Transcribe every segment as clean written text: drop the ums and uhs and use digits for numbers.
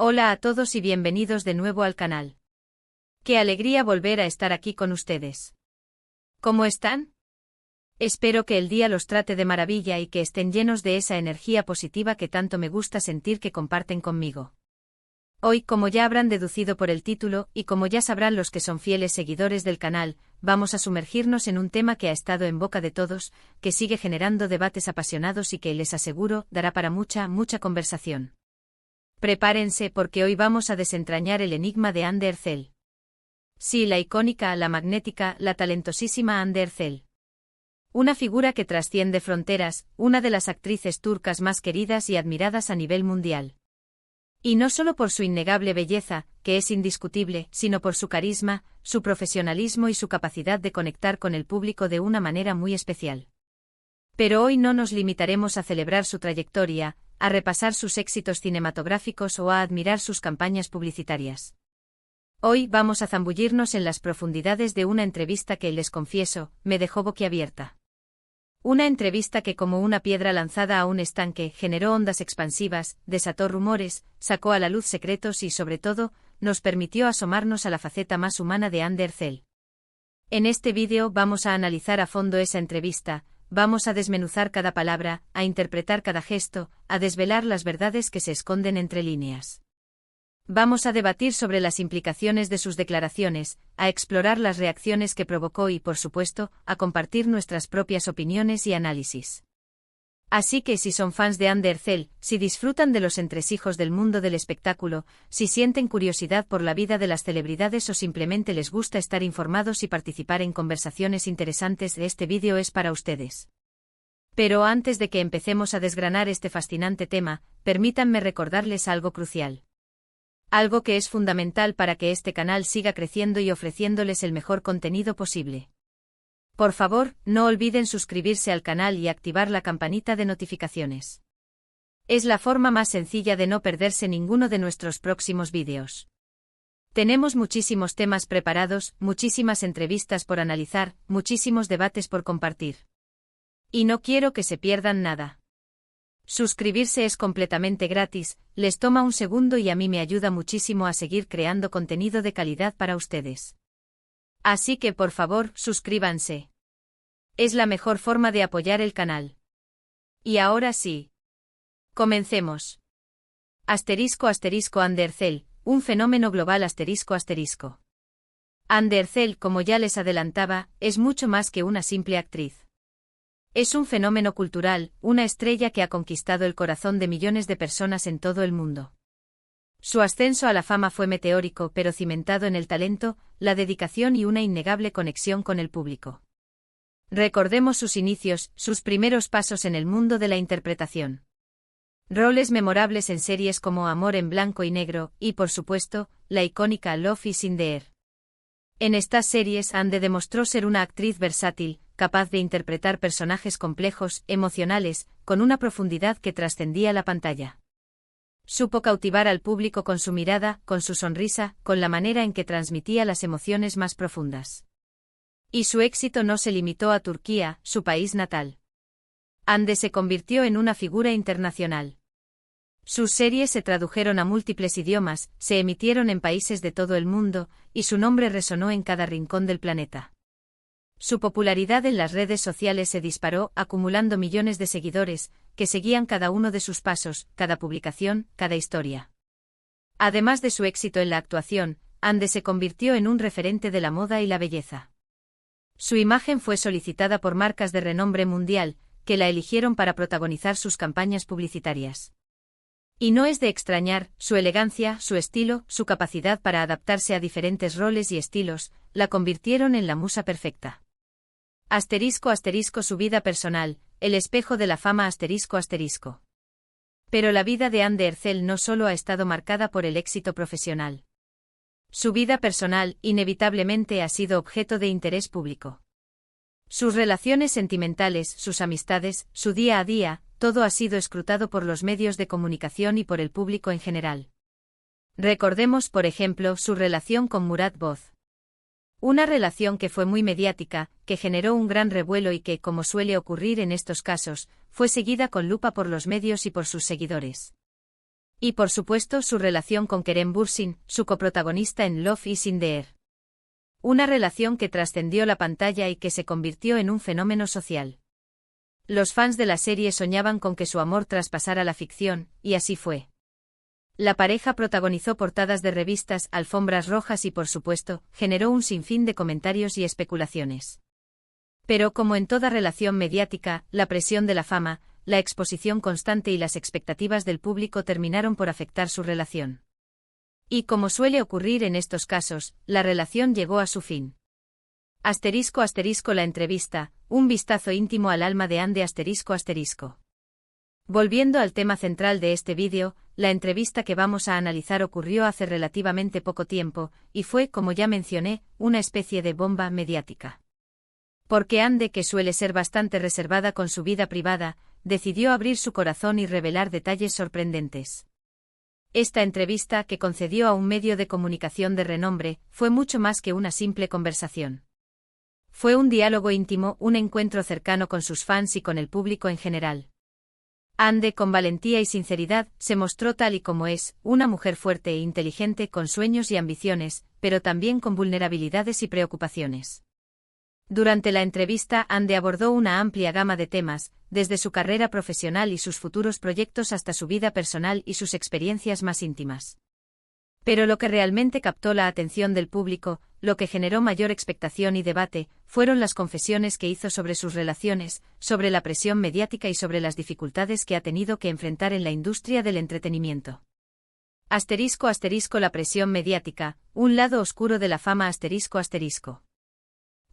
Hola a todos y bienvenidos de nuevo al canal. Qué alegría volver a estar aquí con ustedes. ¿Cómo están? Espero que el día los trate de maravilla y que estén llenos de esa energía positiva que tanto me gusta sentir que comparten conmigo. Hoy, como ya habrán deducido por el título, y como ya sabrán los que son fieles seguidores del canal, vamos a sumergirnos en un tema que ha estado en boca de todos, que sigue generando debates apasionados y que, les aseguro, dará para mucha conversación. Prepárense porque hoy vamos a desentrañar el enigma de Hande Erçel. Sí, la icónica, la magnética, la talentosísima Hande Erçel. Una figura que trasciende fronteras, una de las actrices turcas más queridas y admiradas a nivel mundial. Y no solo por su innegable belleza, que es indiscutible, sino por su carisma, su profesionalismo y su capacidad de conectar con el público de una manera muy especial. Pero hoy no nos limitaremos a celebrar su trayectoria, a repasar sus éxitos cinematográficos o a admirar sus campañas publicitarias. Hoy vamos a zambullirnos en las profundidades de una entrevista que, les confieso, me dejó boquiabierta. Una entrevista que, como una piedra lanzada a un estanque, generó ondas expansivas, desató rumores, sacó a la luz secretos y, sobre todo, nos permitió asomarnos a la faceta más humana de Hande Erçel. En este vídeo vamos a analizar a fondo esa entrevista. Vamos a desmenuzar cada palabra, a interpretar cada gesto, a desvelar las verdades que se esconden entre líneas. Vamos a debatir sobre las implicaciones de sus declaraciones, a explorar las reacciones que provocó y, por supuesto, a compartir nuestras propias opiniones y análisis. Así que si son fans de Hande Erçel, si disfrutan de los entresijos del mundo del espectáculo, si sienten curiosidad por la vida de las celebridades o simplemente les gusta estar informados y participar en conversaciones interesantes, este vídeo es para ustedes. Pero antes de que empecemos a desgranar este fascinante tema, permítanme recordarles algo crucial. Algo que es fundamental para que este canal siga creciendo y ofreciéndoles el mejor contenido posible. Por favor, no olviden suscribirse al canal y activar la campanita de notificaciones. Es la forma más sencilla de no perderse ninguno de nuestros próximos vídeos. Tenemos muchísimos temas preparados, muchísimas entrevistas por analizar, muchísimos debates por compartir. Y no quiero que se pierdan nada. Suscribirse es completamente gratis, les toma un segundo y a mí me ayuda muchísimo a seguir creando contenido de calidad para ustedes. Así que por favor, suscríbanse. Es la mejor forma de apoyar el canal. Y ahora sí. Comencemos. Hande Erçel, un fenómeno global ***. Hande Erçel, como ya les adelantaba, es mucho más que una simple actriz. Es un fenómeno cultural, una estrella que ha conquistado el corazón de millones de personas en todo el mundo. Su ascenso a la fama fue meteórico pero cimentado en el talento, la dedicación y una innegable conexión con el público. Recordemos sus inicios, sus primeros pasos en el mundo de la interpretación. Roles memorables en series como Amor en blanco y negro, y por supuesto, la icónica Love is in the air. En estas series Hande demostró ser una actriz versátil, capaz de interpretar personajes complejos, emocionales, con una profundidad que trascendía la pantalla. Supo cautivar al público con su mirada, con su sonrisa, con la manera en que transmitía las emociones más profundas. Y su éxito no se limitó a Turquía, su país natal. Hande se convirtió en una figura internacional. Sus series se tradujeron a múltiples idiomas, se emitieron en países de todo el mundo, y su nombre resonó en cada rincón del planeta. Su popularidad en las redes sociales se disparó, acumulando millones de seguidores, que seguían cada uno de sus pasos, cada publicación, cada historia. Además de su éxito en la actuación, Hande se convirtió en un referente de la moda y la belleza. Su imagen fue solicitada por marcas de renombre mundial, que la eligieron para protagonizar sus campañas publicitarias. Y no es de extrañar, su elegancia, su estilo, su capacidad para adaptarse a diferentes roles y estilos, la convirtieron en la musa perfecta. Su vida personal, el espejo de la fama ***. Pero la vida de Hande Erçel no solo ha estado marcada por el éxito profesional. Su vida personal, inevitablemente, ha sido objeto de interés público. Sus relaciones sentimentales, sus amistades, su día a día, todo ha sido escrutado por los medios de comunicación y por el público en general. Recordemos, por ejemplo, su relación con Murat Boz. Una relación que fue muy mediática, que generó un gran revuelo y que, como suele ocurrir en estos casos, fue seguida con lupa por los medios y por sus seguidores. Y por supuesto su relación con Kerem Bürsin, su coprotagonista en Love is in the Air. Una relación que trascendió la pantalla y que se convirtió en un fenómeno social. Los fans de la serie soñaban con que su amor traspasara la ficción, y así fue. La pareja protagonizó portadas de revistas, alfombras rojas y por supuesto, generó un sinfín de comentarios y especulaciones. Pero como en toda relación mediática, la presión de la fama, la exposición constante y las expectativas del público terminaron por afectar su relación. Y como suele ocurrir en estos casos, la relación llegó a su fin. *** La entrevista, un vistazo íntimo al alma de Ande ***. Volviendo al tema central de este vídeo, la entrevista que vamos a analizar ocurrió hace relativamente poco tiempo, y fue, como ya mencioné, una especie de bomba mediática. Porque Ande, que suele ser bastante reservada con su vida privada, decidió abrir su corazón y revelar detalles sorprendentes. Esta entrevista, que concedió a un medio de comunicación de renombre, fue mucho más que una simple conversación. Fue un diálogo íntimo, un encuentro cercano con sus fans y con el público en general. Ande, con valentía y sinceridad, se mostró tal y como es, una mujer fuerte e inteligente con sueños y ambiciones, pero también con vulnerabilidades y preocupaciones. Durante la entrevista, Ande abordó una amplia gama de temas, desde su carrera profesional y sus futuros proyectos hasta su vida personal y sus experiencias más íntimas. Pero lo que realmente captó la atención del público, lo que generó mayor expectación y debate, fueron las confesiones que hizo sobre sus relaciones, sobre la presión mediática y sobre las dificultades que ha tenido que enfrentar en la industria del entretenimiento. *** La presión mediática, un lado oscuro de la fama ***.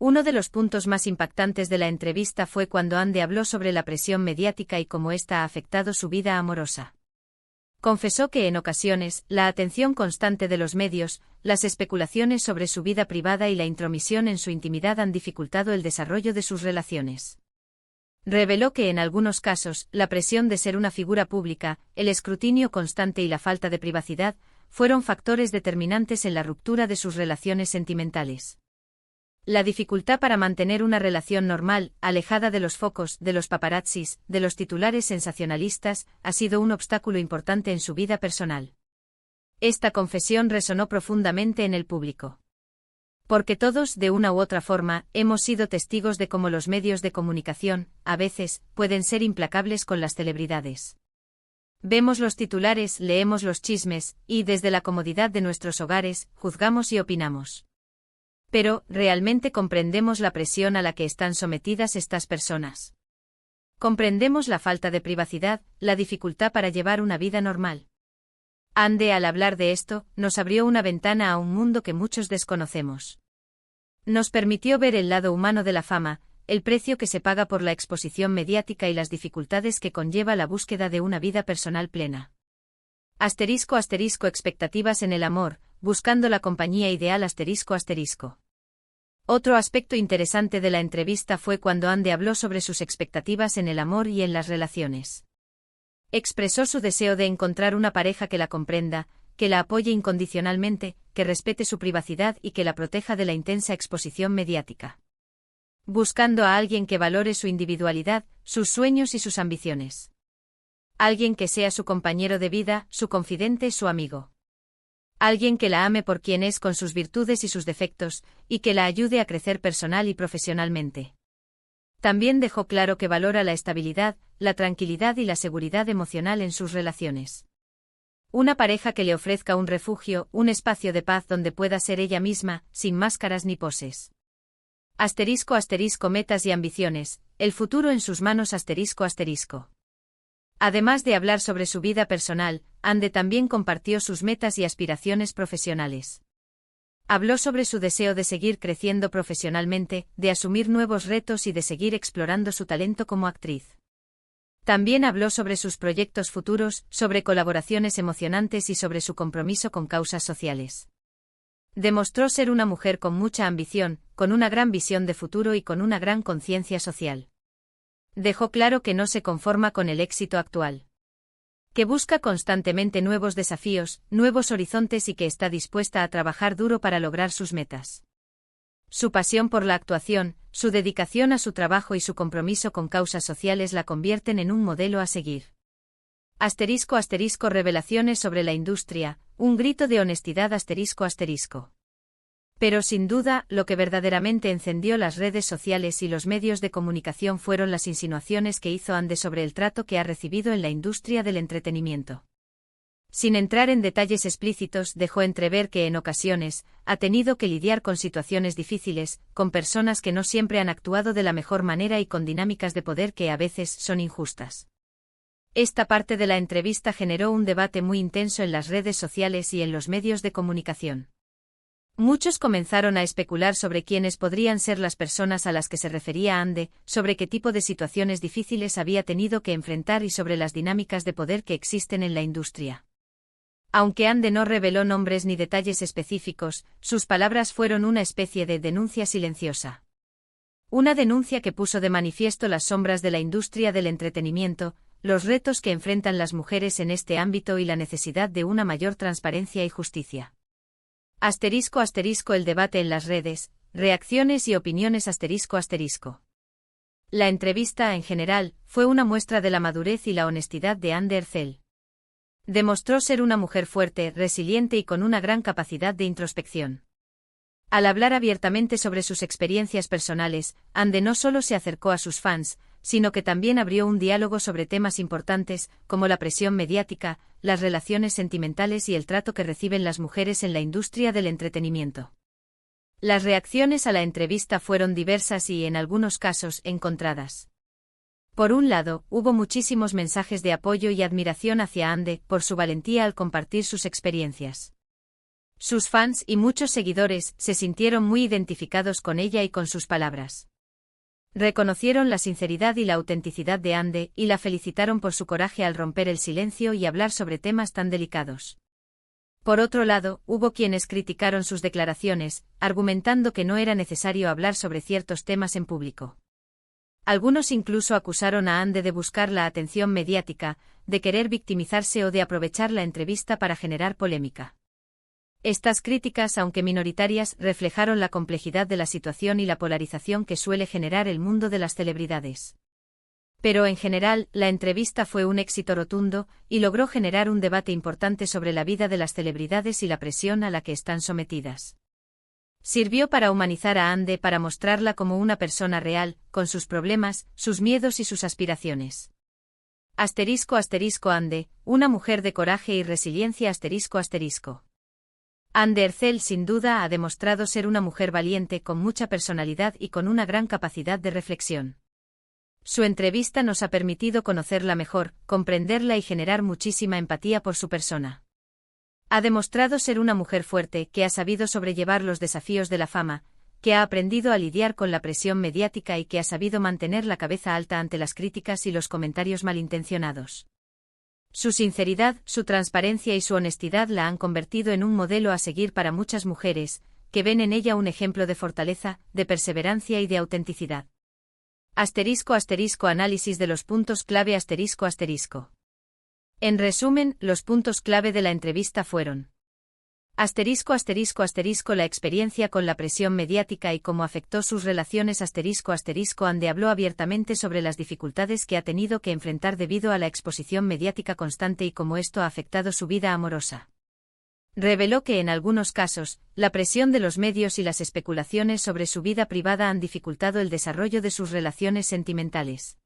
Uno de los puntos más impactantes de la entrevista fue cuando Ande habló sobre la presión mediática y cómo ésta ha afectado su vida amorosa. Confesó que en ocasiones, la atención constante de los medios, las especulaciones sobre su vida privada y la intromisión en su intimidad han dificultado el desarrollo de sus relaciones. Reveló que en algunos casos, la presión de ser una figura pública, el escrutinio constante y la falta de privacidad, fueron factores determinantes en la ruptura de sus relaciones sentimentales. La dificultad para mantener una relación normal, alejada de los focos, de los paparazzis, de los titulares sensacionalistas, ha sido un obstáculo importante en su vida personal. Esta confesión resonó profundamente en el público. Porque todos, de una u otra forma, hemos sido testigos de cómo los medios de comunicación, a veces, pueden ser implacables con las celebridades. Vemos los titulares, leemos los chismes, y desde la comodidad de nuestros hogares, juzgamos y opinamos. Pero, ¿realmente comprendemos la presión a la que están sometidas estas personas? ¿Comprendemos la falta de privacidad, la dificultad para llevar una vida normal? Ande, al hablar de esto, nos abrió una ventana a un mundo que muchos desconocemos. Nos permitió ver el lado humano de la fama, el precio que se paga por la exposición mediática y las dificultades que conlleva la búsqueda de una vida personal plena. ***. Expectativas en el amor, buscando la compañía ideal ***. Otro aspecto interesante de la entrevista fue cuando Ande habló sobre sus expectativas en el amor y en las relaciones. Expresó su deseo de encontrar una pareja que la comprenda, que la apoye incondicionalmente, que respete su privacidad y que la proteja de la intensa exposición mediática. Buscando a alguien que valore su individualidad, sus sueños y sus ambiciones. Alguien que sea su compañero de vida, su confidente, su amigo. Alguien que la ame por quien es con sus virtudes y sus defectos, y que la ayude a crecer personal y profesionalmente. También dejó claro que valora la estabilidad, la tranquilidad y la seguridad emocional en sus relaciones. Una pareja que le ofrezca un refugio, un espacio de paz donde pueda ser ella misma, sin máscaras ni poses. ***. Metas y ambiciones, el futuro en sus manos ***. Además de hablar sobre su vida personal, Ande también compartió sus metas y aspiraciones profesionales. Habló sobre su deseo de seguir creciendo profesionalmente, de asumir nuevos retos y de seguir explorando su talento como actriz. También habló sobre sus proyectos futuros, sobre colaboraciones emocionantes y sobre su compromiso con causas sociales. Demostró ser una mujer con mucha ambición, con una gran visión de futuro y con una gran conciencia social. Dejó claro que no se conforma con el éxito actual. Que busca constantemente nuevos desafíos, nuevos horizontes y que está dispuesta a trabajar duro para lograr sus metas. Su pasión por la actuación, su dedicación a su trabajo y su compromiso con causas sociales la convierten en un modelo a seguir. Asterisco asterisco revelaciones sobre la industria, un grito de honestidad asterisco asterisco. Pero sin duda, lo que verdaderamente encendió las redes sociales y los medios de comunicación fueron las insinuaciones que hizo Ande sobre el trato que ha recibido en la industria del entretenimiento. Sin entrar en detalles explícitos, dejó entrever que en ocasiones ha tenido que lidiar con situaciones difíciles, con personas que no siempre han actuado de la mejor manera y con dinámicas de poder que a veces son injustas. Esta parte de la entrevista generó un debate muy intenso en las redes sociales y en los medios de comunicación. Muchos comenzaron a especular sobre quiénes podrían ser las personas a las que se refería Ande, sobre qué tipo de situaciones difíciles había tenido que enfrentar y sobre las dinámicas de poder que existen en la industria. Aunque Ande no reveló nombres ni detalles específicos, sus palabras fueron una especie de denuncia silenciosa. Una denuncia que puso de manifiesto las sombras de la industria del entretenimiento, los retos que enfrentan las mujeres en este ámbito y la necesidad de una mayor transparencia y justicia. Asterisco asterisco el debate en las redes, reacciones y opiniones asterisco asterisco. La entrevista en general fue una muestra de la madurez y la honestidad de Ande Ercel. Demostró ser una mujer fuerte, resiliente y con una gran capacidad de introspección. Al hablar abiertamente sobre sus experiencias personales, Ande no solo se acercó a sus fans, sino que también abrió un diálogo sobre temas importantes, como la presión mediática, las relaciones sentimentales y el trato que reciben las mujeres en la industria del entretenimiento. Las reacciones a la entrevista fueron diversas y, en algunos casos, encontradas. Por un lado, hubo muchísimos mensajes de apoyo y admiración hacia Ande por su valentía al compartir sus experiencias. Sus fans y muchos seguidores se sintieron muy identificados con ella y con sus palabras. Reconocieron la sinceridad y la autenticidad de Ande y la felicitaron por su coraje al romper el silencio y hablar sobre temas tan delicados. Por otro lado, hubo quienes criticaron sus declaraciones, argumentando que no era necesario hablar sobre ciertos temas en público. Algunos incluso acusaron a Ande de buscar la atención mediática, de querer victimizarse o de aprovechar la entrevista para generar polémica. Estas críticas, aunque minoritarias, reflejaron la complejidad de la situación y la polarización que suele generar el mundo de las celebridades. Pero en general, la entrevista fue un éxito rotundo, y logró generar un debate importante sobre la vida de las celebridades y la presión a la que están sometidas. Sirvió para humanizar a Ande, para mostrarla como una persona real, con sus problemas, sus miedos y sus aspiraciones. Asterisco asterisco Ande, una mujer de coraje y resiliencia asterisco asterisco. Ande Ercel sin duda ha demostrado ser una mujer valiente con mucha personalidad y con una gran capacidad de reflexión. Su entrevista nos ha permitido conocerla mejor, comprenderla y generar muchísima empatía por su persona. Ha demostrado ser una mujer fuerte que ha sabido sobrellevar los desafíos de la fama, que ha aprendido a lidiar con la presión mediática y que ha sabido mantener la cabeza alta ante las críticas y los comentarios malintencionados. Su sinceridad, su transparencia y su honestidad la han convertido en un modelo a seguir para muchas mujeres, que ven en ella un ejemplo de fortaleza, de perseverancia y de autenticidad. Asterisco asterisco análisis de los puntos clave asterisco asterisco. En resumen, los puntos clave de la entrevista fueron: asterisco asterisco asterisco la experiencia con la presión mediática y cómo afectó sus relaciones asterisco asterisco Ande habló abiertamente sobre las dificultades que ha tenido que enfrentar debido a la exposición mediática constante y cómo esto ha afectado su vida amorosa. Reveló que en algunos casos, la presión de los medios y las especulaciones sobre su vida privada han dificultado el desarrollo de sus relaciones sentimentales.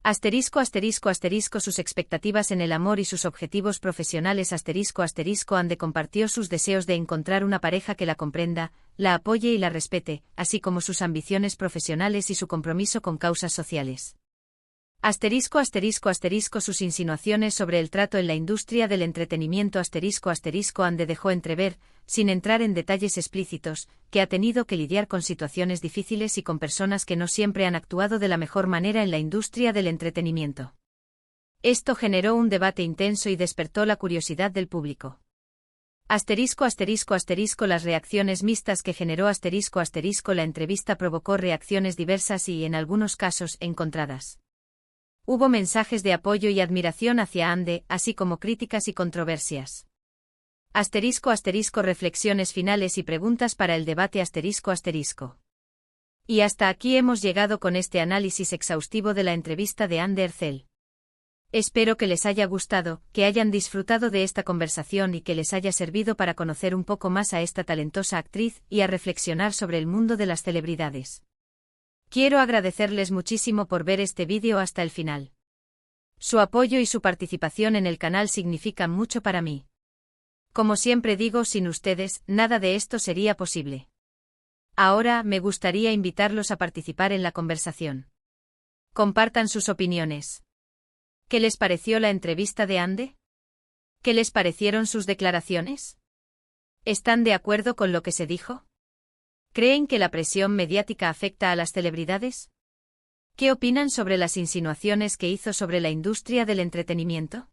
Asterisco asterisco asterisco sus expectativas en el amor y sus objetivos profesionales asterisco asterisco Ande compartió sus deseos de encontrar una pareja que la comprenda, la apoye y la respete, así como sus ambiciones profesionales y su compromiso con causas sociales. Asterisco asterisco asterisco sus insinuaciones sobre el trato en la industria del entretenimiento asterisco asterisco Ande dejó entrever, sin entrar en detalles explícitos, que ha tenido que lidiar con situaciones difíciles y con personas que no siempre han actuado de la mejor manera en la industria del entretenimiento. Esto generó un debate intenso y despertó la curiosidad del público. Asterisco asterisco asterisco las reacciones mixtas que generó asterisco asterisco la entrevista provocó reacciones diversas y, en algunos casos, encontradas. Hubo mensajes de apoyo y admiración hacia Ande, así como críticas y controversias. Asterisco asterisco reflexiones finales y preguntas para el debate asterisco asterisco. Y hasta aquí hemos llegado con este análisis exhaustivo de la entrevista de Ande Ercel. Espero que les haya gustado, que hayan disfrutado de esta conversación y que les haya servido para conocer un poco más a esta talentosa actriz y a reflexionar sobre el mundo de las celebridades. Quiero agradecerles muchísimo por ver este vídeo hasta el final. Su apoyo y su participación en el canal significan mucho para mí. Como siempre digo, sin ustedes, nada de esto sería posible. Ahora, me gustaría invitarlos a participar en la conversación. Compartan sus opiniones. ¿Qué les pareció la entrevista de Ande? ¿Qué les parecieron sus declaraciones? ¿Están de acuerdo con lo que se dijo? ¿Creen que la presión mediática afecta a las celebridades? ¿Qué opinan sobre las insinuaciones que hizo sobre la industria del entretenimiento?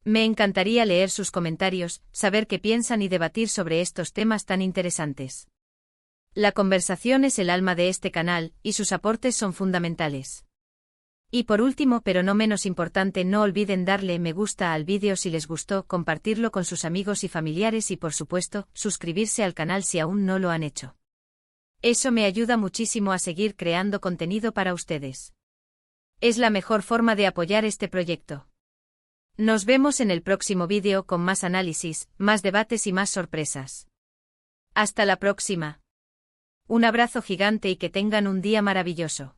Me encantaría leer sus comentarios, saber qué piensan y debatir sobre estos temas tan interesantes. La conversación es el alma de este canal, y sus aportes son fundamentales. Y por último, pero no menos importante, no olviden darle me gusta al vídeo si les gustó, compartirlo con sus amigos y familiares y por supuesto, suscribirse al canal si aún no lo han hecho. Eso me ayuda muchísimo a seguir creando contenido para ustedes. Es la mejor forma de apoyar este proyecto. Nos vemos en el próximo vídeo con más análisis, más debates y más sorpresas. Hasta la próxima. Un abrazo gigante y que tengan un día maravilloso.